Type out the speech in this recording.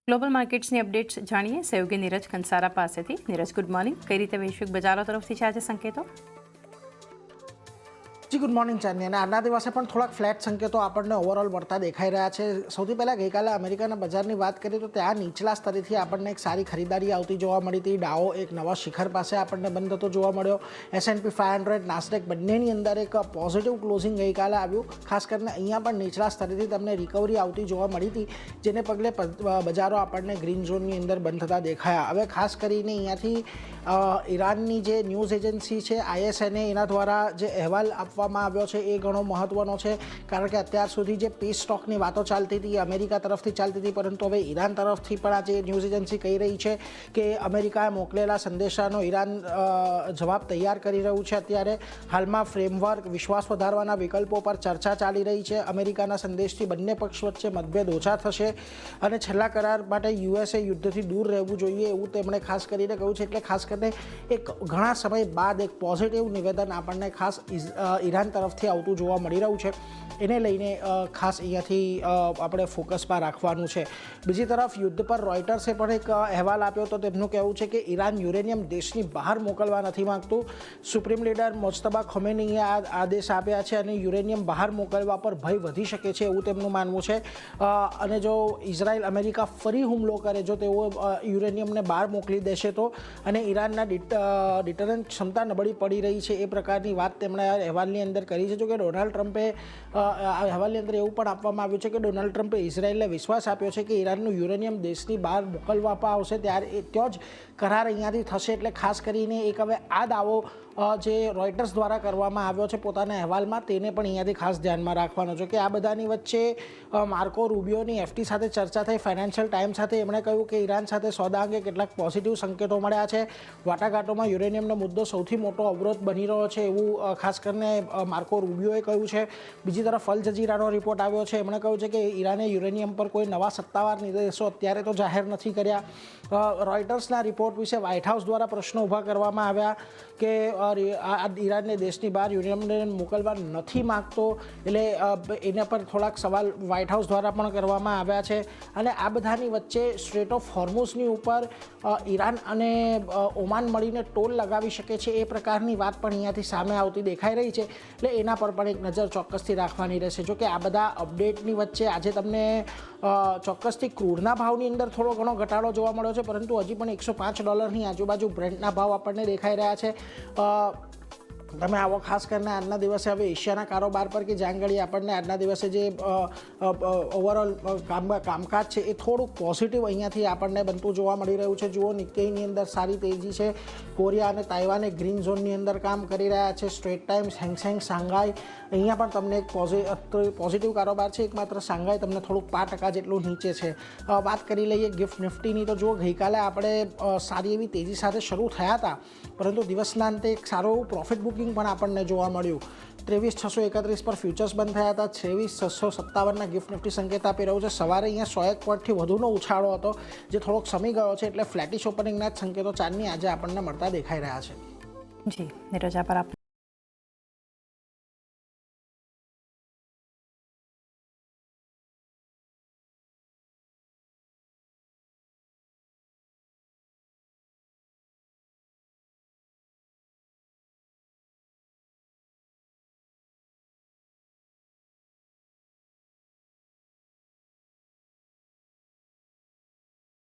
Global માર્કેટ્સની updates જાણીએ સહયોગી નીરજ કંસારા પાસેથી. Neeraj, good morning. કઈ રીતે વૈશ્વિક બજારો તરફથી છે આજે સંકેતો? જી ગુડ મોર્નિંગ ચાંદની. અને આજના દિવસે પણ થોડાક ફ્લેટ સંકેતો આપણને ઓવરઓલ મળતા દેખાઈ રહ્યા છે. સૌથી પહેલાં ગઈકાલે અમેરિકાના બજારની વાત કરીએ તો ત્યાં નીચલા સ્તરેથી આપણને એક સારી ખરીદારી આવતી જોવા મળી હતી. ડાઓ એક નવા શિખર પાસે આપણને બંધ થતો જોવા મળ્યો. S&P 500 નાસ્ડેક બંનેની અંદર એક પોઝિટિવ ક્લોઝિંગ ગઈકાલે આવ્યું. ખાસ કરીને અહીંયા પણ નીચલા સ્તરેથી તમને રિકવરી આવતી જોવા મળી હતી, જેને પગલે બજારો આપણને ગ્રીન ઝોનની અંદર બંધ થતા દેખાયા. હવે ખાસ કરીને અહીંયાથી ઈરાનની જે ન્યૂઝ એજન્સી છે ISN, એના દ્વારા જે અહેવાલ આપવામાં આવ્યો છે એ ઘણો મહત્વનો છે, કારણ કે અત્યાર સુધી જે પીસ સ્ટોકની વાતો ચાલતી હતી અમેરિકા તરફથી ચાલતી હતી, પરંતુ હવે ઈરાન તરફથી પણ આ જે ન્યૂઝ એજન્સી કહી રહી છે કે અમેરિકાએ મોકલેલા સંદેશાનો ઈરાન જવાબ તૈયાર કરી રહ્યું છે. અત્યારે હાલમાં ફ્રેમવર્ક, વિશ્વાસ વધારવાના વિકલ્પો પર ચર્ચા ચાલી રહી છે. અમેરિકાના સંદેશથી બંને પક્ષ વચ્ચે મતભેદ ઓછા થશે અને છેલ્લા કરાર માટે USA યુદ્ધથી દૂર રહેવું જોઈએ એવું તેમણે ખાસ કરીને કહ્યું છે. એટલે ખાસ કરીને એક ઘણા સમય બાદ એક પોઝિટિવ નિવેદન આપણને ખાસ ઈરાન તરફથી આવતું જોવા મળી રહ્યું છે. એને લઈને ખાસ અહીંયાથી આપણે ફોકસમાં રાખવાનું છે. બીજી તરફ યુદ્ધ પર રોયટર્સે પણ એક અહેવાલ આપ્યો તો તેમનું કહેવું છે કે ઈરાન યુરેનિયમ દેશની બહાર મોકલવા નથી માંગતું. સુપ્રીમ લીડર મોજતબા ખોમેનીએ આ આદેશ આપ્યા છે અને યુરેનિયમ બહાર મોકલવા પર ભય વધી શકે છે એવું તેમનું માનવું છે. અને જો ઇઝરાયલ અમેરિકા ફરી હુમલો કરે, જો તેઓ યુરેનિયમને બહાર મોકલી દેશે તો, અને ઈરાનના ડિટરન્ટ ક્ષમતા નબળી પડી રહી છે એ પ્રકારની વાત તેમણે આ અહેવાલની અંદર કરી છે. જો કે ડોનાલ્ડ ટ્રમ્પે અહેવાલની અંદર એવું પણ આપવામાં આવ્યું છે કે ડોનાલ્ડ ટ્રમ્પે ઇઝરાયલને વિશ્વાસ આપ્યો છે કે ઈરાનનું યુરેનિયમ દેશની બહાર મોકલવામાં આવશે ત્યારે ત્યાં જ કરાર અહીંયાથી થશે. એટલે ખાસ કરીને એક હવે આ દાવો જે રોયટર્સ દ્વારા કરવામાં આવ્યો છે પોતાના અહેવાલમાં, તેને પણ અહીંયાથી ખાસ ધ્યાનમાં રાખવાનો છે. કે આ બધાની વચ્ચે માર્કો રૂબિયોની FT સાથે ચર્ચા થઈ. ફાઇનાન્શિયલ ટાઈમ સાથે એમણે કહ્યું કે ઈરાન સાથે સોદા અંગે કેટલાક પોઝિટિવ સંકેતો મળ્યા છે. વાટાઘાટોમાં યુરેનિયમનો મુદ્દો સૌથી મોટો અવરોધ બની રહ્યો છે એવું ખાસ કરીને માર્કો રૂબિયોએ કહ્યું છે. બીજી તરફ અલ જઝીરાનો રિપોર્ટ આવ્યો છે. એમણે કહ્યું છે કે ઈરાને યુરેનિયમ પર કોઈ નવા સત્તાવાર નિર્દેશો અત્યારે તો જાહેર નથી કર્યા. રોયટર્સના રિપોર્ટ વિશે વ્હાઇટ હાઉસ દ્વારા પ્રશ્નો ઊભા કરવામાં આવ્યા કે ઈરાનને દેશની બહાર યુરેનિયમ મોકલવા નથી માગતો, એટલે એના પર થોડાક સવાલ વ્હાઇટ હાઉસ દ્વારા પણ કરવામાં આવ્યા છે. અને આ બધાની વચ્ચે સ્ટ્રેટ ઓફ હોર્મુઝની ઉપર ઈરાન અને ઓમાન મળીને ટોલ લગાવી શકે છે એ પ્રકારની વાત પણ અહીંયાથી સામે આવતી દેખાઈ રહી છે. એટલે એના પર પણ એક નજર ચોક્કસથી રાખવાની રહેશે. જો કે આ બધા અપડેટની વચ્ચે આજે તમને ચોક્કસથી ક્રૂડના ભાવની અંદર થોડો ઘણો ઘટાડો જોવા મળ્યો છે, પરંતુ હજી પણ $105 આજુબાજુ બ્રેન્ટના ભાવ આપણને દેખાઈ રહ્યા છે. તમે આવો ખાસ કરીને આજના દિવસે હવે એશિયાના કારોબાર પર કે જ્યાં ઘડી આપણને આજના દિવસે જે ઓવરઓલ કામકાજ છે એ થોડુંક પોઝિટિવ અહીંયાથી આપણને બનતું જોવા મળી રહ્યું છે. જુઓ, નિક્કેઈની અંદર સારી તેજી છે. કોરિયા અને તાઇવાને ગ્રીન ઝોનની અંદર કામ કરી રહ્યા છે. સ્ટ્રેટ ટાઈમ્સ, હેંગસેંગ, શાંઘાઈ, અહીંયા પણ તમને એક પોઝિટિવ કારોબાર છે. એકમાત્ર શાંઘાઈ તમને થોડુંક 5% જેટલું નીચે છે. વાત કરી લઈએ ગિફ્ટ નિફ્ટીની, તો જુઓ ગઈકાલે આપણે સારી એવી તેજી સાથે શરૂ થયા હતા, પરંતુ દિવસના અંતે એક સારું એવું પ્રોફિટ બુકિંગ પણ આપણને જોવા મળ્યું. 23,631 પર ફ્યુચર્સ બંધ થયા હતા. 26,657 ગિફ્ટ નિફ્ટી સંકેત આપી રહ્યું છે. સવારે અહીંયા 101 પોઈન્ટથી વધુનો ઉછાળો હતો, જે થોડોક સમી ગયો છે. એટલે ફ્લેટિશ ઓપનિંગના જ સંકેતો ચાંદની આજે આપણને મળતા દેખાઈ રહ્યા છે. જી નીરજ, આભાર આપનો.